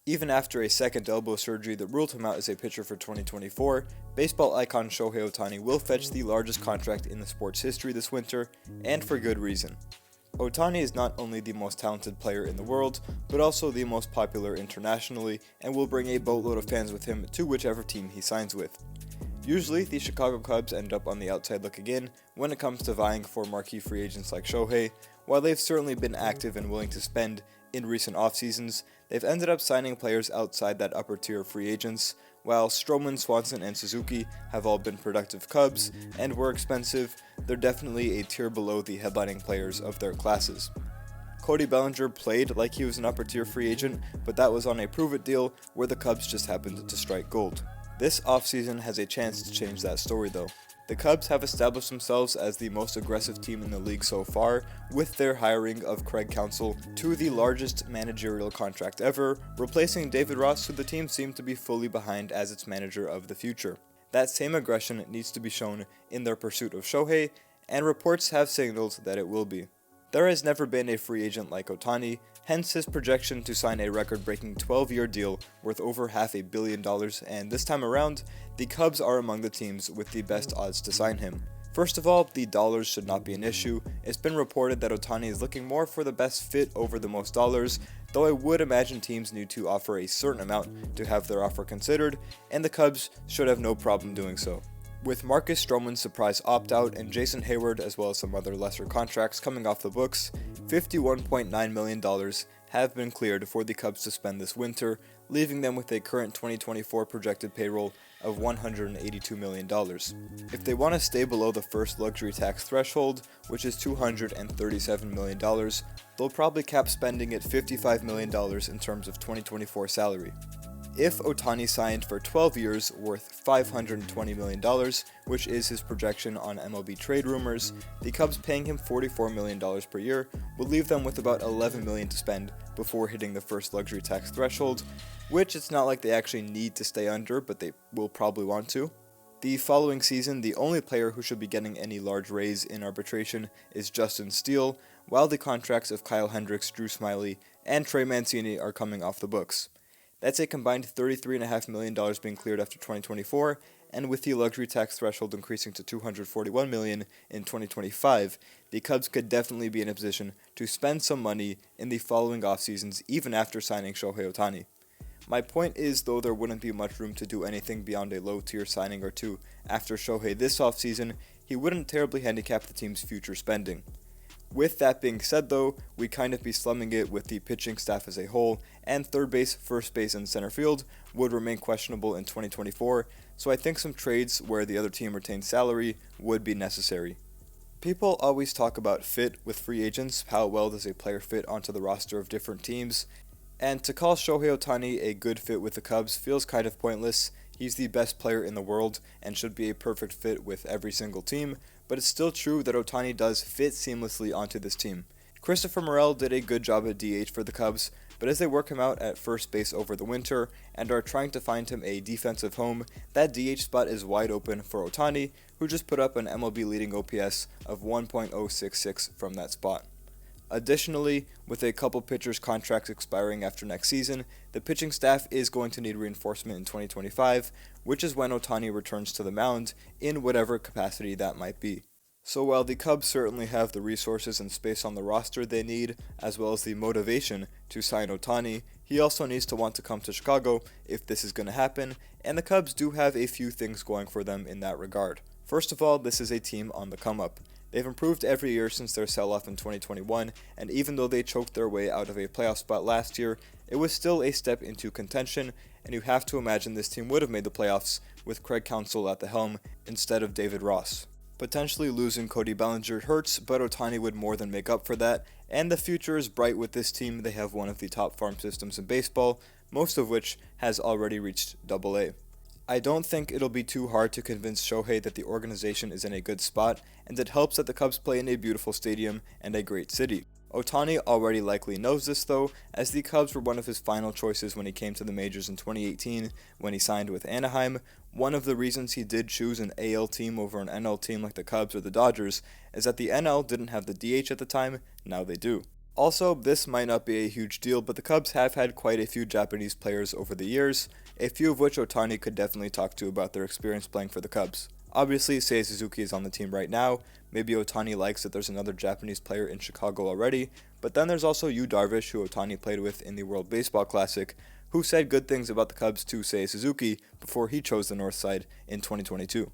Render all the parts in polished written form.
Even after a second elbow surgery that ruled him out as a pitcher for 2024, baseball icon Shohei Ohtani will fetch the largest contract in the sport's history this winter, and for good reason. Ohtani is not only the most talented player in the world, but also the most popular internationally, and will bring a boatload of fans with him to whichever team he signs with. Usually, the Chicago Cubs end up on the outside looking in when it comes to vying for marquee free agents like Shohei. While they've certainly been active and willing to spend in recent off-seasons, they've ended up signing players outside that upper tier of free agents. While Stroman, Swanson, and Suzuki have all been productive Cubs and were expensive, they're definitely a tier below the headlining players of their classes. Cody Bellinger played like he was an upper tier free agent, but that was on a prove-it deal where the Cubs just happened to strike gold. This offseason has a chance to change that story though. The Cubs have established themselves as the most aggressive team in the league so far, with their hiring of Craig Counsell to the largest managerial contract ever, replacing David Ross, who the team seemed to be fully behind as its manager of the future. That same aggression needs to be shown in their pursuit of Shohei, and reports have signaled that it will be. There has never been a free agent like Ohtani, hence his projection to sign a record-breaking 12-year deal worth over $500 million, and this time around, the Cubs are among the teams with the best odds to sign him. First of all, the dollars should not be an issue. It's been reported that Ohtani is looking more for the best fit over the most dollars, though I would imagine teams need to offer a certain amount to have their offer considered, and the Cubs should have no problem doing so. With Marcus Stroman's surprise opt-out and Jason Hayward as well as some other lesser contracts coming off the books, $51.9 million have been cleared for the Cubs to spend this winter, leaving them with a current 2024 projected payroll of $182 million. If they want to stay below the first luxury tax threshold, which is $237 million, they'll probably cap spending at $55 million in terms of 2024 salary. If Ohtani signed for 12 years worth $520 million, which is his projection on MLB trade rumors, the Cubs paying him $44 million per year will leave them with about $11 million to spend before hitting the first luxury tax threshold, which it's not like they actually need to stay under, but they will probably want to. The following season, the only player who should be getting any large raise in arbitration is Justin Steele, while the contracts of Kyle Hendricks, Drew Smyly, and Trey Mancini are coming off the books. That's a combined $33.5 million being cleared after 2024, and with the luxury tax threshold increasing to $241 million in 2025, the Cubs could definitely be in a position to spend some money in the following offseasons even after signing Shohei Ohtani. My point is, though there wouldn't be much room to do anything beyond a low-tier signing or two after Shohei this offseason, he wouldn't terribly handicap the team's future spending. With that being said though, we kind of be slumming it with the pitching staff as a whole, and third base, first base, and center field would remain questionable in 2024, so I think some trades where the other team retains salary would be necessary. People always talk about fit with free agents, how well does a player fit onto the roster of different teams, and to call Shohei Ohtani a good fit with the Cubs feels kind of pointless. He's the best player in the world and should be a perfect fit with every single team, but it's still true that Ohtani does fit seamlessly onto this team. Christopher Morel did a good job at DH for the Cubs, but as they work him out at first base over the winter and are trying to find him a defensive home, that DH spot is wide open for Ohtani, who just put up an MLB leading OPS of 1.066 from that spot. Additionally, with a couple pitchers' contracts expiring after next season, the pitching staff is going to need reinforcement in 2025, which is when Ohtani returns to the mound in whatever capacity that might be. So while the Cubs certainly have the resources and space on the roster they need, as well as the motivation to sign Ohtani, he also needs to want to come to Chicago if this is going to happen, and the Cubs do have a few things going for them in that regard. First of all, this is a team on the come-up. They've improved every year since their sell-off in 2021, and even though they choked their way out of a playoff spot last year, it was still a step into contention, and you have to imagine this team would have made the playoffs with Craig Counsell at the helm instead of David Ross. Potentially losing Cody Bellinger hurts, but Ohtani would more than make up for that, and the future is bright with this team. They have one of the top farm systems in baseball, most of which has already reached AA. I don't think it'll be too hard to convince Shohei that the organization is in a good spot, and it helps that the Cubs play in a beautiful stadium and a great city. Ohtani already likely knows this though, as the Cubs were one of his final choices when he came to the majors in 2018 when he signed with Anaheim. One of the reasons he did choose an AL team over an NL team like the Cubs or the Dodgers is that the NL didn't have the DH at the time, now they do. Also, this might not be a huge deal, but the Cubs have had quite a few Japanese players over the years, a few of which Ohtani could definitely talk to about their experience playing for the Cubs. Obviously, Seiya Suzuki is on the team right now. Maybe Ohtani likes that there's another Japanese player in Chicago already, but then there's also Yu Darvish, who Ohtani played with in the World Baseball Classic, who said good things about the Cubs to Seiya Suzuki before he chose the North Side in 2022.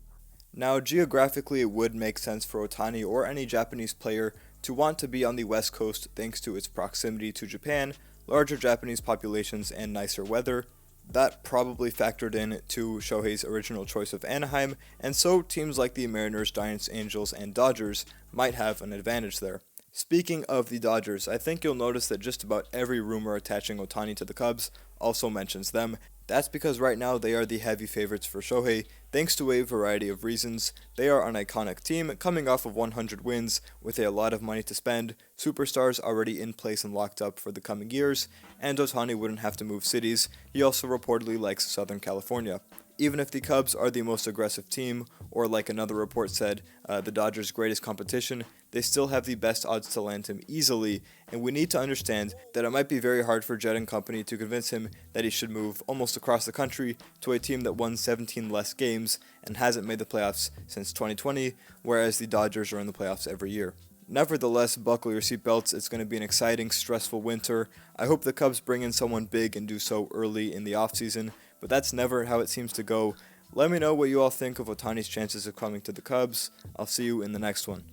Now, geographically, it would make sense for Ohtani or any Japanese player to want to be on the West Coast thanks to its proximity to Japan, larger Japanese populations, and nicer weather. That probably factored in to Shohei's original choice of Anaheim, and so teams like the Mariners, Giants, Angels, and Dodgers might have an advantage there. Speaking of the Dodgers, I think you'll notice that just about every rumor attaching Ohtani to the Cubs also mentions them. That's because right now they are the heavy favorites for Shohei, thanks to a variety of reasons. They are an iconic team, coming off of 100 wins, with a lot of money to spend, superstars already in place and locked up for the coming years, and Ohtani wouldn't have to move cities. He also reportedly likes Southern California. Even if the Cubs are the most aggressive team, or like another report said, the Dodgers' greatest competition, they still have the best odds to land him easily, and we need to understand that it might be very hard for Jed and company to convince him that he should move almost across the country to a team that won 17 less games and hasn't made the playoffs since 2020, whereas the Dodgers are in the playoffs every year. Nevertheless, buckle your seatbelts. It's going to be an exciting, stressful winter. I hope the Cubs bring in someone big and do so early in the offseason, but that's never how it seems to go. Let me know what you all think of Ohtani's chances of coming to the Cubs. I'll see you in the next one.